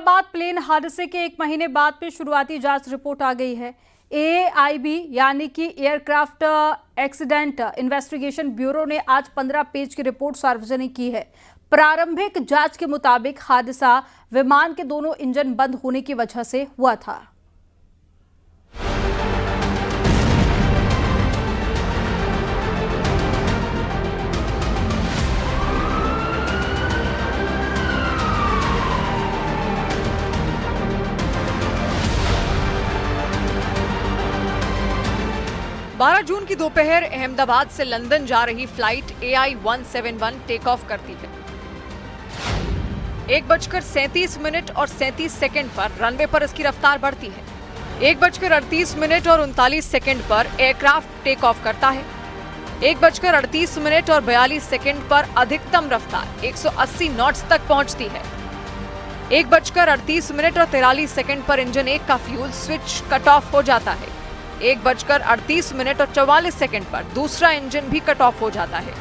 Ahmedabad plane हादसे के 1 महीने बाद में शुरुआती जांच रिपोर्ट आ गई है। AIB यानी कि एयरक्राफ्ट एक्सीडेंट इन्वेस्टिगेशन ब्यूरो ने आज 15 पेज की रिपोर्ट सार्वजनिक की है। प्रारंभिक जांच के मुताबिक हादसा विमान के दोनों इंजन बंद होने की वजह से हुआ था। बारह जून की दोपहर अहमदाबाद से लंदन जा रही फ्लाइट AI-171 टेक ऑफ करती है। 1:37 और 37 सेकंड पर रनवे पर इसकी रफ्तार बढ़ती है। 1:38 और 39 सेकंड पर एयरक्राफ्ट टेक ऑफ करता है। 1:38 और 42 सेकंड पर अधिकतम रफ्तार 180 नॉट्स तक पहुंचती है। 1:38 और 43 सेकंड पर इंजन 1 का फ्यूल स्विच कट ऑफ हो जाता है। 1:38 और 44 सेकंड पर दूसरा इंजन भी कट ऑफ हो जाता है।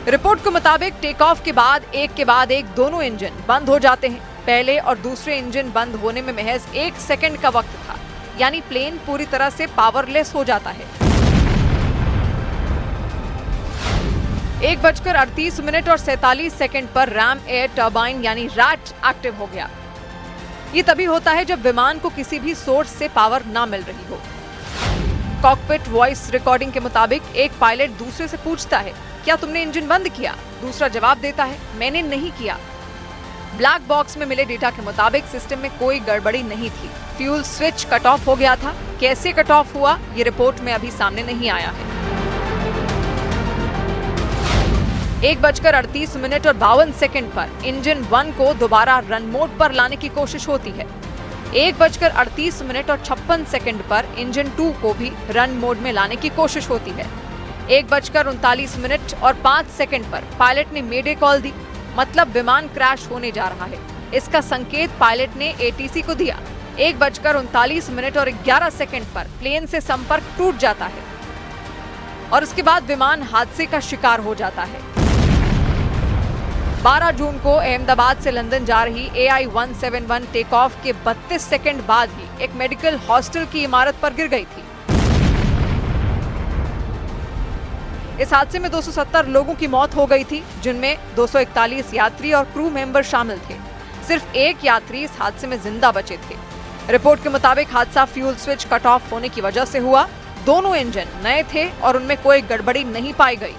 रिपोर्ट के मुताबिक टेक ऑफ के बाद एक दोनों इंजन बंद हो जाते हैं। पहले और दूसरे इंजन बंद होने में महज 1 सेकंड का वक्त था, यानी प्लेन पूरी तरह से पावरलेस हो जाता है। 1:38 और 47 सेकंड पर रैम एयर टर्बाइन यानी रैट एक्टिव हो गया। ये तभी होता है जब विमान को किसी भी सोर्स से पावर ना मिल रही हो। कॉकपिट वॉइस रिकॉर्डिंग के मुताबिक एक पायलट दूसरे से पूछता है, क्या तुमने इंजन बंद किया? दूसरा जवाब देता है, मैंने नहीं किया। ब्लैक बॉक्स में मिले डेटा के मुताबिक सिस्टम में कोई गड़बड़ी नहीं थी। फ्यूल स्विच कट ऑफ हो गया था। कैसे कट ऑफ हुआ, ये रिपोर्ट में अभी सामने नहीं आया है। 1:38 और 52 सेकंड पर इंजन 1 को दोबारा रन मोड पर लाने की कोशिश होती है। 1:38 और 56 सेकंड पर इंजन 2 को भी रन मोड में लाने की कोशिश होती है। 1:39 और 5 सेकंड पर पायलट ने मेडे कॉल दी, मतलब विमान क्रैश होने जा रहा है। इसका संकेत पायलट ने ATC को दिया। 1:39 और 11 सेकंड पर प्लेन से संपर्क टूट जाता है और उसके बाद विमान हादसे का शिकार हो जाता है। 12 जून को अहमदाबाद से लंदन जा रही AI-171 टेक ऑफ के 32 सेकंड बाद ही एक मेडिकल हॉस्टल की इमारत पर गिर गई थी। इस हादसे में 270 लोगों की मौत हो गई थी, जिनमें 241 यात्री और क्रू मेंबर शामिल थे। सिर्फ एक यात्री इस हादसे में जिंदा बचे थे। रिपोर्ट के मुताबिक हादसा फ्यूल स्विच कट ऑफ होने की वजह से हुआ। दोनों इंजन नए थे और उनमें कोई गड़बड़ी नहीं पाई गई।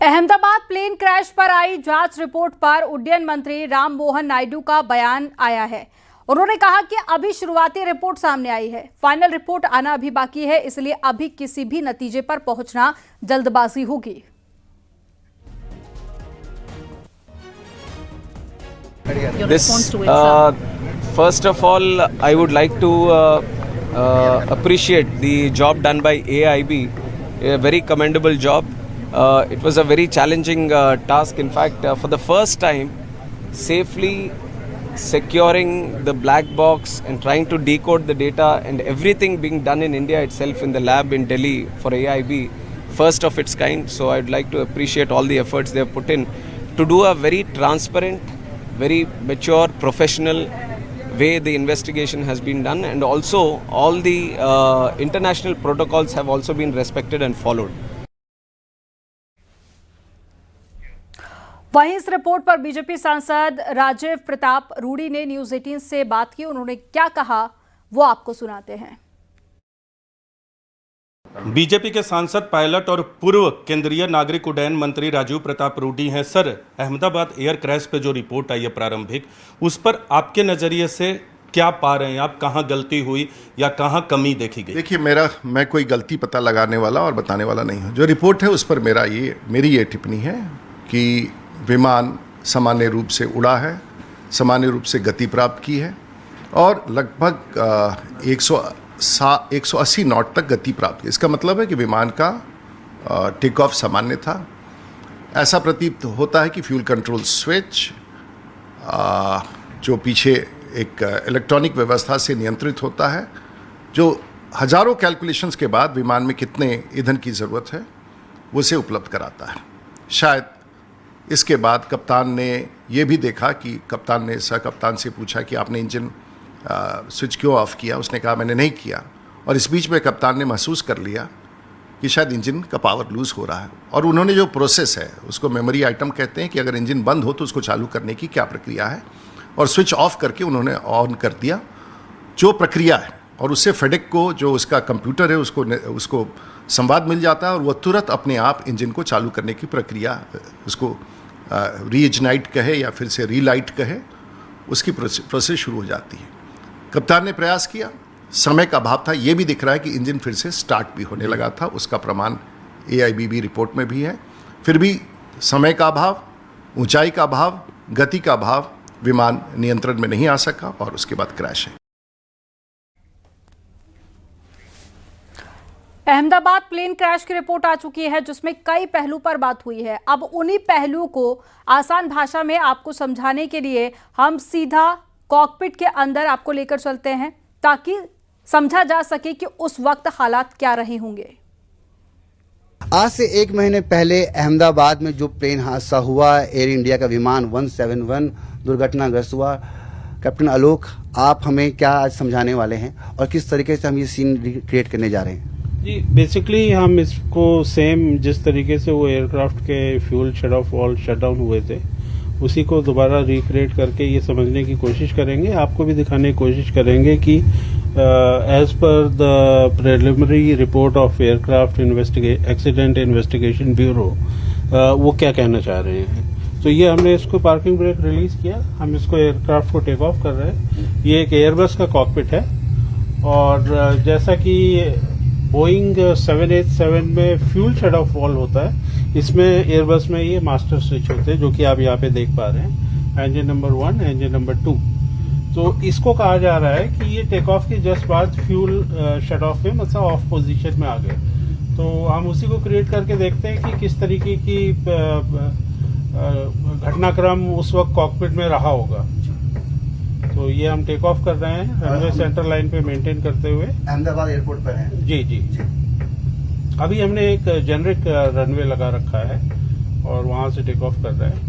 अहमदाबाद प्लेन क्रैश पर आई जांच रिपोर्ट पर उड्डयन मंत्री राम मोहन नायडू का बयान आया है। उन्होंने कहा कि अभी शुरुआती रिपोर्ट सामने आई है, फाइनल रिपोर्ट आना अभी बाकी है, इसलिए अभी किसी भी नतीजे पर पहुंचना जल्दबाजी होगी। First of all, I would like to appreciate the job done by AIB, a very commendable job. It was a very challenging task. In fact, for the first time, safely securing the black box and trying to decode the data and everything being done in India itself in the lab in Delhi for AIB, first of its kind. So I'd like to appreciate all the efforts they have put in to do a very transparent, very mature, professional way the investigation has been done, and also all the international protocols have also been respected and followed. वहीं इस report पर BJP सांसद राजीव प्रताप रूडी ने news 18 से बात की। उन्होंने क्या कहा वो आपको सुनाते हैं। बीजेपी के सांसद, पायलट और पूर्व केंद्रीय नागरिक उड्डयन मंत्री राजीव प्रताप रूडी हैं। सर, अहमदाबाद एयर क्रैश पे जो रिपोर्ट आई है प्रारंभिक, उस पर आपके नजरिए से क्या पा रहे हैं आप? कहाँ गलती हुई या कहाँ कमी देखी गई? देखिए, मैं कोई गलती पता लगाने वाला और बताने वाला नहीं हूँ। जो रिपोर्ट है उस पर मेरी ये टिप्पणी है कि विमान सामान्य रूप से उड़ा है, सामान्य रूप से गति प्राप्त की है और लगभग 180 नॉट तक गति प्राप्त की। इसका मतलब है कि विमान का टेक ऑफ सामान्य था। ऐसा प्रतीत होता है कि फ्यूल कंट्रोल स्विच जो पीछे एक इलेक्ट्रॉनिक व्यवस्था से नियंत्रित होता है, जो हजारों कैलकुलेशंस के बाद विमान में कितने ईंधन की ज़रूरत है वो उसे उपलब्ध कराता है। शायद इसके बाद कप्तान ने ये भी देखा कि कप्तान ने सह कप्तान से पूछा कि आपने इंजन स्विच क्यों ऑफ किया। उसने कहा मैंने नहीं किया, और इस बीच में कप्तान ने महसूस कर लिया कि शायद इंजन का पावर लूज़ हो रहा है, और उन्होंने जो प्रोसेस है उसको मेमोरी आइटम कहते हैं कि अगर इंजन बंद हो तो उसको चालू करने की क्या प्रक्रिया है, और स्विच ऑफ करके उन्होंने ऑन कर दिया जो प्रक्रिया है, और उससे फेडेक को जो उसका कंप्यूटर है उसको संवाद मिल जाता है, और वह तुरंत अपने आप इंजन को चालू करने की प्रक्रिया, उसको रीइग्नाइट कहे या फिर से रीलाइट कहे, उसकी प्रोसेस शुरू हो जाती है। कप्तान ने प्रयास किया, समय का अभाव था, ये भी दिख रहा है कि इंजन फिर से स्टार्ट भी होने लगा था, उसका प्रमाण AIBB रिपोर्ट में भी है। फिर भी समय का अभाव, ऊंचाई का अभाव, गति का अभाव, विमान नियंत्रण में नहीं आ सका और उसके बाद क्रैश है। अहमदाबाद प्लेन क्रैश की रिपोर्ट आ चुकी है जिसमें कई पहलू पर बात हुई है। अब उन्हीं पहलुओं को आसान भाषा में आपको समझाने के लिए हम सीधा कॉकपिट के अंदर आपको लेकर चलते हैं ताकि समझा जा सके कि उस वक्त हालात क्या रहे होंगे। आज से 1 महीने पहले अहमदाबाद में जो प्लेन हादसा हुआ, एयर इंडिया का विमान 171 दुर्घटनाग्रस्त हुआ, कैप्टन आलोक आप हमें क्या आज समझाने वाले हैं और किस तरीके से हम ये सीन क्रिएट करने जा रहे हैं? जी, बेसिकली हम इसको सेम जिस तरीके से वो एयरक्राफ्ट के fuel shut off valve shut down हुए थे उसी को दोबारा रिक्रिएट करके ये समझने की कोशिश करेंगे, आपको भी दिखाने की कोशिश करेंगे कि एज पर the preliminary report of aircraft accident investigation bureau वो क्या कहना चाह रहे हैं। तो ये हमने इसको पार्किंग ब्रेक रिलीज किया, हम इसको एयरक्राफ्ट को टेक ऑफ कर रहे हैं। ये एक एयरबस का कॉकपिट है, और जैसा कि बोइंग 787 में फ्यूल शट ऑफ वाल्व होता है, इसमें एयरबस में ये मास्टर स्विच होते हैं जो कि आप यहाँ पे देख पा रहे हैं, इंजन नंबर 1, इंजन नंबर 2। तो इसको कहा जा रहा है कि ये टेक ऑफ के जस्ट बाद फ्यूल शट ऑफ में मतलब ऑफ पोजीशन में आ गए। तो हम उसी को क्रिएट करके देखते हैं कि किस तरीके की घटनाक्रम उस वक्त कॉकपिट में रहा होगा। तो ये हम टेक ऑफ कर रहे हैं रनवे सेंटर लाइन पे मेंटेन करते हुए, अहमदाबाद एयरपोर्ट पर हैं। जी जी जी। अभी हमने एक जेनरिक रनवे लगा रखा है और वहां से टेक ऑफ कर रहे हैं।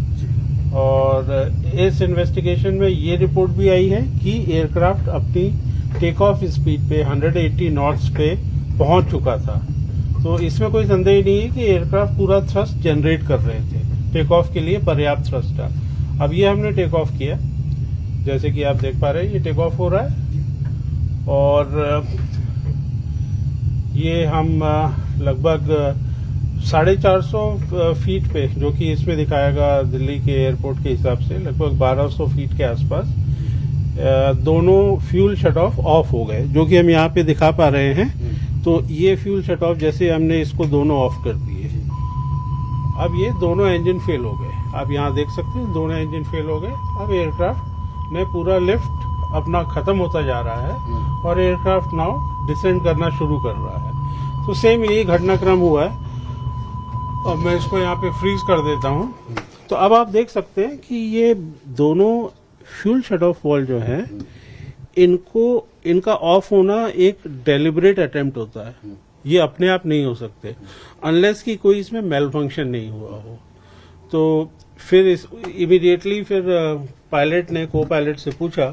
और इस इन्वेस्टिगेशन में ये रिपोर्ट भी आई है कि एयरक्राफ्ट अपनी टेक ऑफ स्पीड पे 180 नॉट्स पे पहुंच चुका था। तो इसमें कोई संदेह नहीं है कि एयरक्राफ्ट पूरा थ्रस्ट जनरेट कर रहे थे, टेक ऑफ के लिए पर्याप्त थ्रस्ट था। अब ये हमने टेक ऑफ किया, जैसे कि आप देख पा रहे हैं ये टेक ऑफ हो रहा है, और ये हम लगभग 450 फीट पे, जो कि इसमें दिखाएगा दिल्ली के एयरपोर्ट के हिसाब से लगभग 1200 फीट के आसपास, दोनों फ्यूल शट ऑफ हो गए, जो कि हम यहाँ पे दिखा पा रहे हैं। तो ये फ्यूल शट ऑफ जैसे हमने इसको दोनों ऑफ कर दिए, अब ये दोनों इंजन फेल हो गए। आप यहाँ देख सकते हैं दोनों इंजन फेल हो गए। अब एयरक्राफ्ट ने पूरा लिफ्ट अपना खत्म होता जा रहा है और एयरक्राफ्ट नाउ डिसेंड करना शुरू कर रहा है। तो सेम यही घटनाक्रम हुआ है। अब मैं इसको यहाँ पे फ्रीज कर देता हूँ। तो अब आप देख सकते हैं कि ये दोनों फ्यूल शट ऑफ वाल्व जो है, इनका ऑफ होना एक डेलिबरेट अटेम्प्ट होता है, ये अपने आप नहीं हो सकते अनलेस कि कोई इसमें मेल फंक्शन नहीं हुआ हो। तो फिर इमीडिएटली फिर पायलट ने को पायलट से पूछा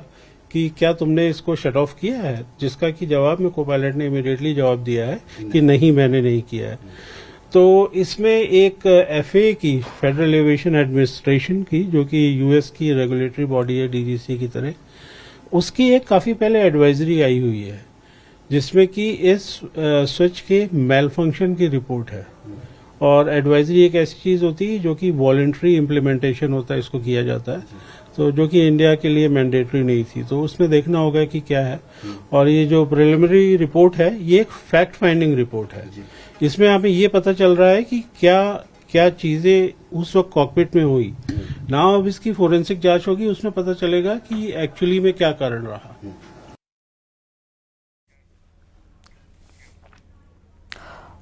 कि क्या तुमने इसको शट ऑफ किया है, जिसका कि जवाब में को पायलट ने इमीडिएटली जवाब दिया है कि नहीं, मैंने नहीं किया है। तो इसमें एक FAA की, फेडरल एविएशन एडमिनिस्ट्रेशन की, जो कि यूएस की रेगुलेटरी बॉडी है DGC की तरह, उसकी एक काफी पहले एडवाइजरी आई हुई है जिसमें कि इस स्विच के मेल फंक्शन की रिपोर्ट है। और एडवाइजरी एक ऐसी चीज होती है जो कि वॉलंटरी इम्प्लीमेंटेशन होता है, इसको किया जाता है, तो जो कि इंडिया के लिए मैंडेटरी नहीं थी। तो उसमें देखना होगा कि क्या है। और ये जो प्रिलिमिनरी रिपोर्ट है ये एक फैक्ट फाइंडिंग रिपोर्ट है। इसमें हमें ये पता चल रहा है कि क्या चीजें उस वक्त कॉकपिट में हुई ना। अब इसकी फोरेंसिक जांच होगी, उसमें पता चलेगा कि एक्चुअली में क्या कारण रहा।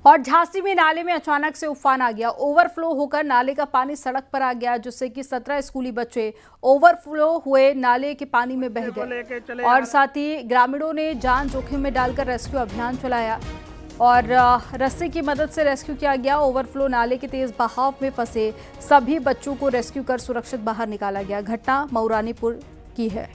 और झांसी में नाले में अचानक से उफान आ गया। ओवरफ्लो होकर नाले का पानी सड़क पर आ गया, जिससे कि 17 स्कूली बच्चे ओवरफ्लो हुए नाले के पानी में बह गए और साथ ही ग्रामीणों ने जान जोखिम में डालकर रेस्क्यू अभियान चलाया और रस्सी की मदद से रेस्क्यू किया गया। ओवरफ्लो नाले के तेज बहाव में फंसे सभी बच्चों को रेस्क्यू कर सुरक्षित बाहर निकाला गया। घटना मऊरानीपुर की है।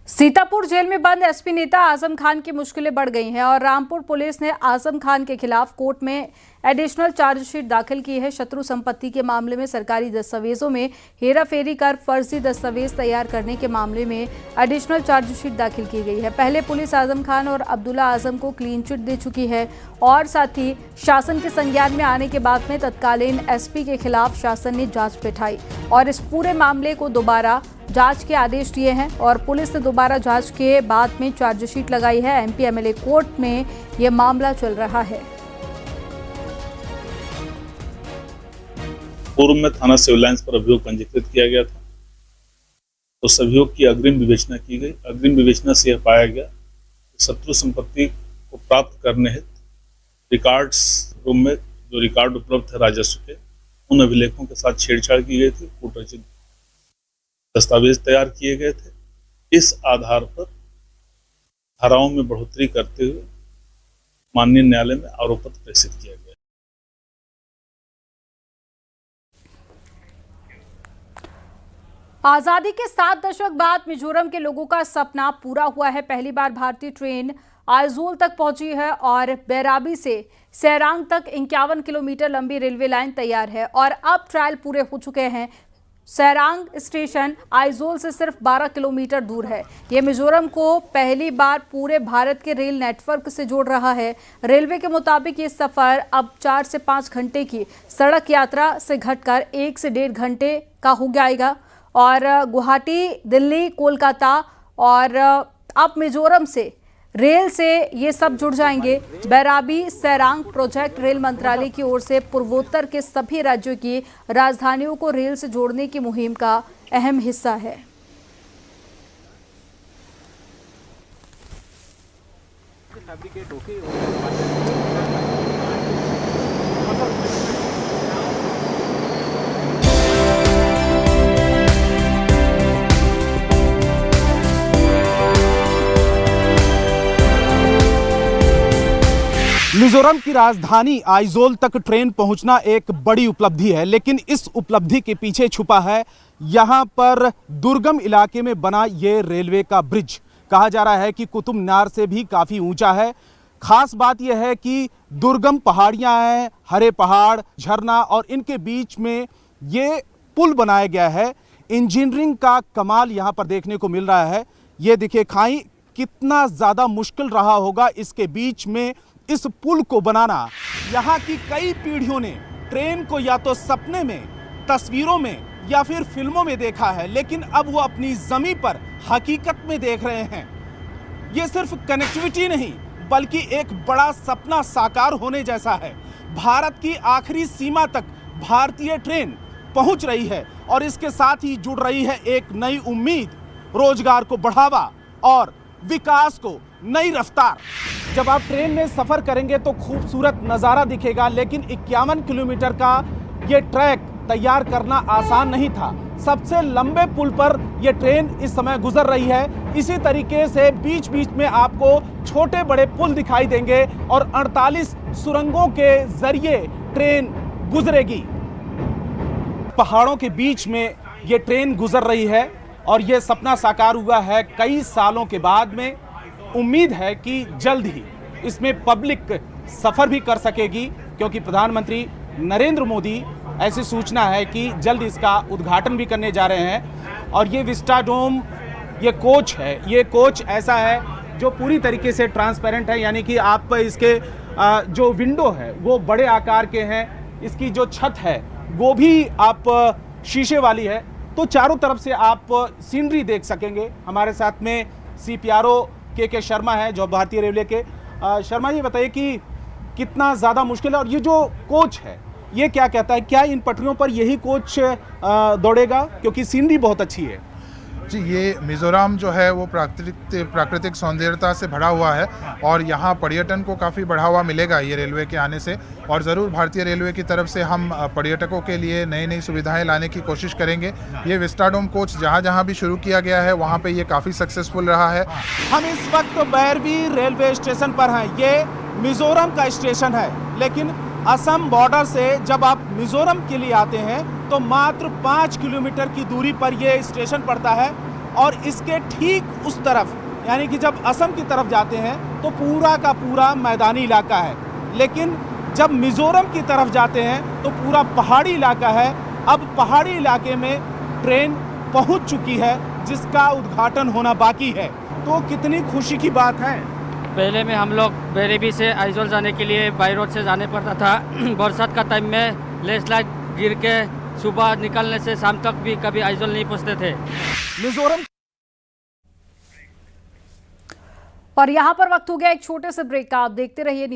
सीतापुर जेल में बंद एसपी नेता आजम खान की मुश्किलें बढ़ गई हैं और रामपुर पुलिस ने आजम खान के खिलाफ कोर्ट में एडिशनल चार्जशीट दाखिल की है। शत्रु संपत्ति के मामले में सरकारी दस्तावेजों में हेराफेरी कर फर्जी दस्तावेज तैयार करने के मामले में एडिशनल चार्जशीट दाखिल की गई है। पहले पुलिस आजम खान और अब्दुल्ला आजम को क्लीन चिट दे चुकी है और साथ ही शासन के संज्ञान में आने के बाद में तत्कालीन एसपी के खिलाफ शासन ने जांच बैठाई और इस पूरे मामले को दोबारा जांच के आदेश दिए हैं और पुलिस ने दोबारा जांच के बाद में चार्जशीट लगाई है। एमपी एमएलए कोर्ट में यह मामला चल रहा है। पूर्व में थाना सिविल लाइंस पर अभियोग पंजीकृत किया गया था, तो उस अभियोग की अग्रिम विवेचना की गई। अग्रिम विवेचना से यह पाया गया कि शत्रु संपत्ति को प्राप्त करने हेतु रिकॉर्ड्स रूम में जो रिकॉर्ड उपलब्ध है राजस्व के, उन अभिलेखों के साथ छेड़छाड़ की गई थी। कूटरचित दस्तावेज तैयार किए गए थे। इस आधार पर धाराओं में बढ़ोतरी करते हुए माननीय न्यायालय में आरोप पत्र प्रेषित किया गया। आजादी के 7 दशक बाद मिजोरम के लोगों का सपना पूरा हुआ है। पहली बार भारतीय ट्रेन आइजोल तक पहुंची है और बैराबी से सेरांग तक 51 किलोमीटर लंबी रेलवे लाइन तैयार है और अब ट्रायल पूरे हो चुके हैं। सेरांग स्टेशन आइजोल से सिर्फ 12 किलोमीटर दूर है। ये मिजोरम को पहली बार पूरे भारत के रेल नेटवर्क से जोड़ रहा है। रेलवे के मुताबिक ये सफ़र अब 4 से 5 घंटे की सड़क यात्रा से घटकर 1 से 1.5 घंटे का हो जाएगा और गुवाहाटी, दिल्ली, कोलकाता और अब मिजोरम से रेल से ये सब जुड़ जाएंगे। बैराबी सेरांग प्रोजेक्ट रेल मंत्रालय की ओर से पूर्वोत्तर के सभी राज्यों की राजधानियों को रेल से जोड़ने की मुहिम का अहम हिस्सा है। मिजोरम की राजधानी आइजोल तक ट्रेन पहुंचना एक बड़ी उपलब्धि है, लेकिन इस उपलब्धि के पीछे छुपा है यहां पर दुर्गम इलाके में बना ये रेलवे का ब्रिज। कहा जा रहा है कि कुतुब मीनार से भी काफ़ी ऊंचा है। खास बात यह है कि दुर्गम पहाड़ियां हैं, हरे पहाड़, झरना और इनके बीच में ये पुल बनाया गया है। इंजीनियरिंग का कमाल यहां पर देखने को मिल रहा है। ये देखिए खाई कितना ज़्यादा मुश्किल रहा होगा इसके बीच में इस पुल को बनाना। यहाँ की कई पीढ़ियों ने ट्रेन को या तो सपने में, तस्वीरों में या फिर फिल्मों में देखा है, लेकिन अब वो अपनी ज़मीं पर हकीकत में देख रहे हैं। ये सिर्फ कनेक्टिविटी नहीं बल्कि एक बड़ा सपना साकार होने जैसा है। भारत की आखिरी सीमा तक भारतीय ट्रेन पहुंच रही है और इसके साथ ही जुड़ रही है एक नई उम्मीद, रोजगार को बढ़ावा और विकास को नई रफ्तार। जब आप ट्रेन में सफर करेंगे तो खूबसूरत नज़ारा दिखेगा, लेकिन 51 किलोमीटर का ये ट्रैक तैयार करना आसान नहीं था। सबसे लंबे पुल पर यह ट्रेन इस समय गुजर रही है। इसी तरीके से बीच बीच में आपको छोटे बड़े पुल दिखाई देंगे और 48 सुरंगों के जरिए ट्रेन गुजरेगी। पहाड़ों के बीच में ये ट्रेन गुजर रही है और ये सपना साकार हुआ है कई सालों के बाद में। उम्मीद है कि जल्द ही इसमें पब्लिक सफ़र भी कर सकेगी, क्योंकि प्रधानमंत्री नरेंद्र मोदी ऐसी सूचना है कि जल्द इसका उद्घाटन भी करने जा रहे हैं। और ये विस्टाडोम ये कोच है, ये कोच ऐसा है जो पूरी तरीके से ट्रांसपेरेंट है, यानी कि आप इसके जो विंडो है वो बड़े आकार के हैं। इसकी जो छत है वो भी आप शीशे वाली है, तो चारों तरफ से आप सीनरी देख सकेंगे। हमारे साथ में CPRO के शर्मा है जो भारतीय रेलवे के। शर्मा जी बताइए कि कितना ज़्यादा मुश्किल है। और ये जो कोच है ये क्या कहता है, क्या इन पटरियों पर यही कोच दौड़ेगा, क्योंकि सीनरी बहुत अच्छी है। जी, ये मिज़ोरम जो है वो प्राकृतिक सौंदर्यता से भरा हुआ है और यहाँ पर्यटन को काफ़ी बढ़ावा मिलेगा ये रेलवे के आने से। और ज़रूर भारतीय रेलवे की तरफ से हम पर्यटकों के लिए नई नई सुविधाएं लाने की कोशिश करेंगे। ये विस्टाडोम कोच जहाँ जहाँ भी शुरू किया गया है वहाँ पे ये काफ़ी सक्सेसफुल रहा है। हम इस वक्त बैरबी रेलवे स्टेशन पर हैं। ये मिज़ोरम का स्टेशन है, लेकिन असम बॉर्डर से जब आप मिज़ोरम के लिए आते हैं तो मात्र 5 किलोमीटर की दूरी पर यह स्टेशन पड़ता है। और इसके ठीक उस तरफ, यानी कि जब असम की तरफ जाते हैं तो पूरा का पूरा मैदानी इलाका है, लेकिन जब मिज़ोरम की तरफ जाते हैं तो पूरा पहाड़ी इलाका है। अब पहाड़ी इलाके में ट्रेन पहुंच चुकी है जिसका उद्घाटन होना बाकी है। तो कितनी खुशी की बात है। पहले में हम लोग बेरेबी से आइजोल जाने के लिए बाई रोड से जाने पड़ता था। बरसात का टाइम में लैंडस्लाइड गिर के सुबह निकलने से शाम तक भी कभी आइजोल नहीं पहुंचते थे। मिज़ोरम। और यहाँ पर वक्त हो गया एक छोटे से ब्रेक का। आप देखते रहिए।